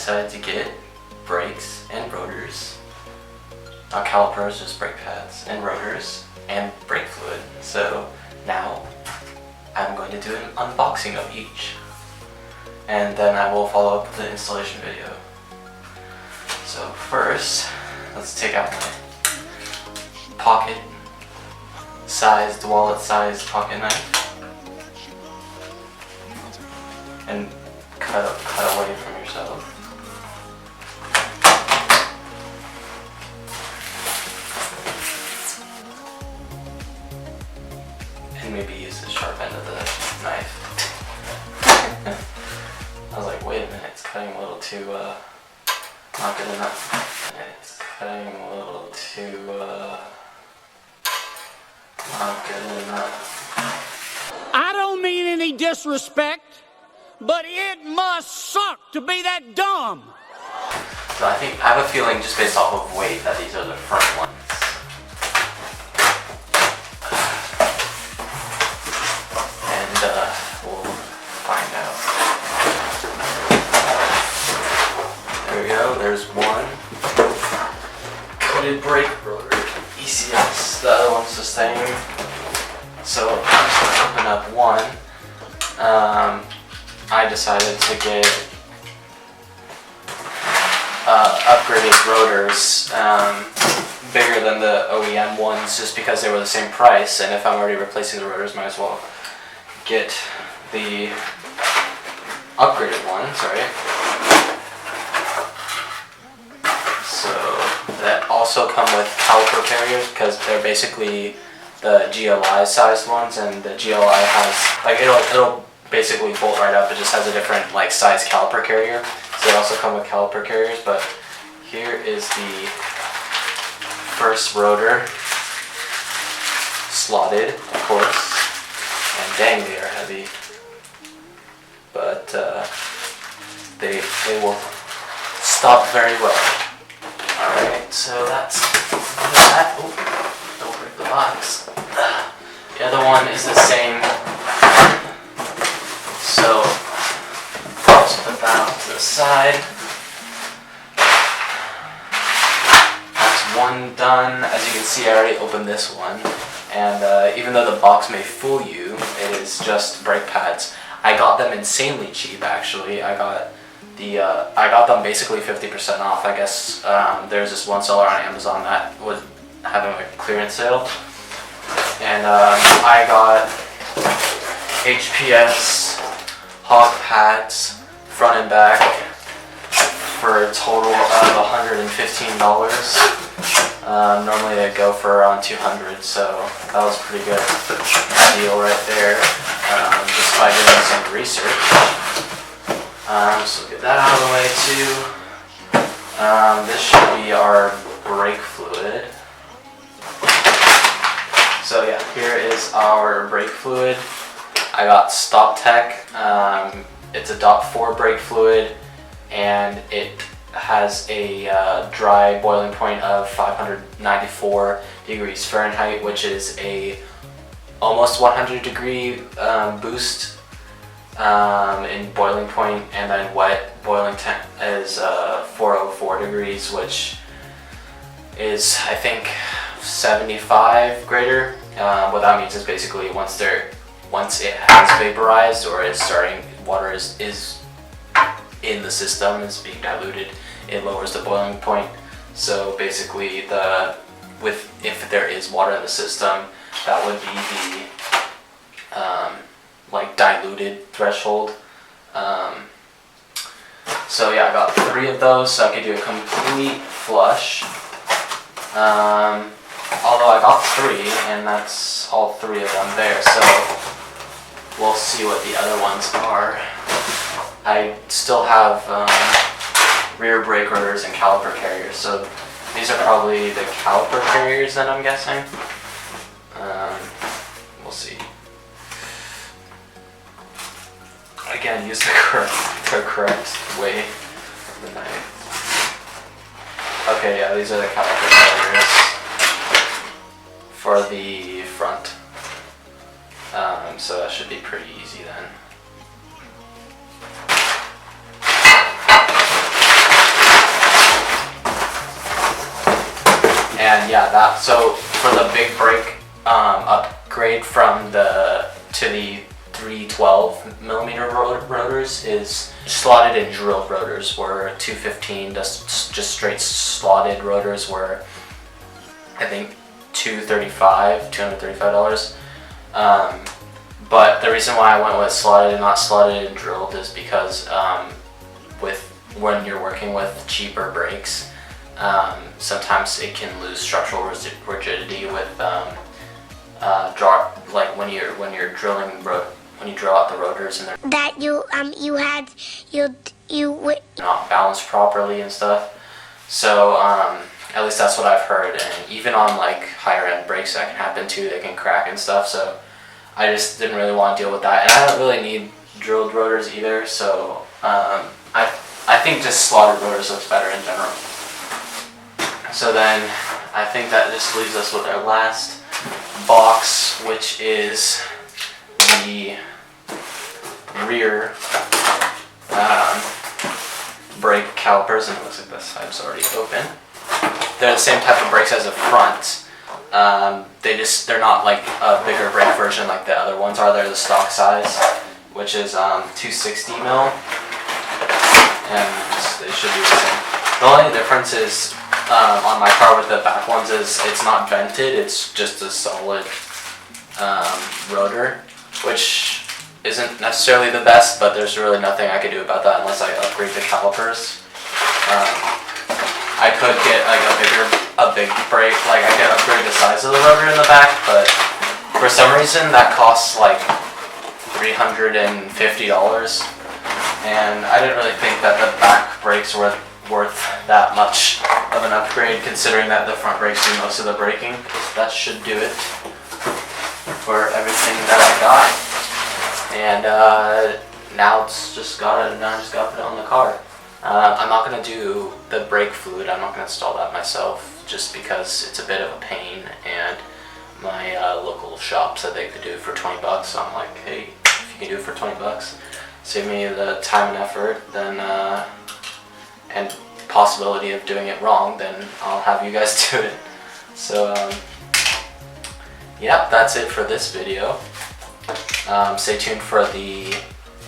decided to get brakes and rotors, not calipers, just brake pads and rotors and brake fluid. So now I'm going to do an unboxing of each, and then I will follow up with the installation video. So first, let's take out my pocket sized, wallet sized pocket knife and cut away from yourself. And maybe use the sharp end of the knife. I was like, wait a minute, it's cutting a little too, not good enough. It's cutting a little too, not good enough. I don't mean any disrespect, but it must suck to be that dumb. So I have a feeling, just based off of weight, that these are the front ones. And we'll find out. There we go, there's one. Coated brake rotor, ECS. The other one's the same. So I'm just gonna open up one. I decided to get upgraded rotors, bigger than the OEM ones, just because they were the same price, and if I'm already replacing the rotors, might as well get the upgraded ones, right? So that also come with caliper carriers, because they're basically the GLI sized ones, and the GLI has, like, it'll basically bolt right up. It just has a different, like, size caliper carrier. So they also come with caliper carriers, but here is the first rotor, slotted, of course, and dang, they are heavy, but they will stop very well. Alright, so that's that. Oh, don't break the box. The other one is the same, so I'll just put that off to the side. That's one done. As you can see, I already opened this one, and even though the box may fool you, it is just brake pads. I got them insanely cheap, actually. I got them basically 50% off. I guess there's this one seller on Amazon that was having a clearance sale, and I got HPS hog pads, front and back, for a total of $115. Normally they go for around $200, so that was a pretty good deal right there, just by doing some research. So get that out of the way too. This should be our brake fluid. So yeah, here is our brake fluid. I got Stop Tech. It's a DOT4 brake fluid, and it has a dry boiling point of 594 degrees Fahrenheit, which is a almost 100 degree boost in boiling point, and then wet boiling temp is 404 degrees, which is, I think, 75 greater. What that means is basically once it has vaporized, or is starting, water is in the system, is being diluted, it lowers the boiling point. So basically, if there is water in the system, that would be the like diluted threshold. So yeah, I got 3 of those, so I could do a complete flush. Although I got 3, and that's all 3 of them there, so we'll see what the other ones are. I still have rear brake rotors and caliper carriers, so these are probably the caliper carriers then, I'm guessing. We'll see. Again, use the correct way of the knife. Okay, yeah, these are the caliper carriers for the front. So that should be pretty easy then. And yeah, so for the big brake upgrade from the 312 millimeter rotors is slotted and drilled rotors, where 215 just straight slotted rotors were, I think, $235. But the reason why I went with slotted and not slotted and drilled is because when you're working with cheaper brakes, sometimes it can lose structural rigidity with like when you're drilling when you drill out the rotors and they're not balanced properly and stuff. So at least that's what I've heard, and even on like higher end brakes that can happen too. They can crack and stuff. So I just didn't really want to deal with that, and I don't really need drilled rotors either. So I think just slotted rotors looks better in general. So then I think that just leaves us with our last box, which is the rear brake calipers, and it looks like this side's already open. They're the same type of brakes as the front. They're not like a bigger brake version like the other ones are. They're the stock size, which is 260 mil, and they should be the same. The only difference is on my car with the back ones is it's not vented. It's just a solid rotor, which isn't necessarily the best, but there's really nothing I could do about that unless I upgrade the calipers. I could get like a big brake, like I could upgrade the size of the rotor in the back, but for some reason that costs like $350, and I didn't really think that the back brakes were worth that much of an upgrade, considering that the front brakes do most of the braking. That should do it for everything that I got, and now it's just gotta put it on the car. I'm not gonna do the brake fluid. I'm not gonna install that myself, just because it's a bit of a pain, and my local shop said they could do it for 20 bucks. So I'm like, hey, if you can do it for 20 bucks, save me the time and effort, then and possibility of doing it wrong, then I'll have you guys do it. So yeah, that's it for this video. Stay tuned for the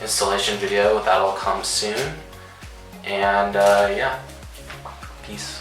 installation video. That'll come soon. And yeah, peace.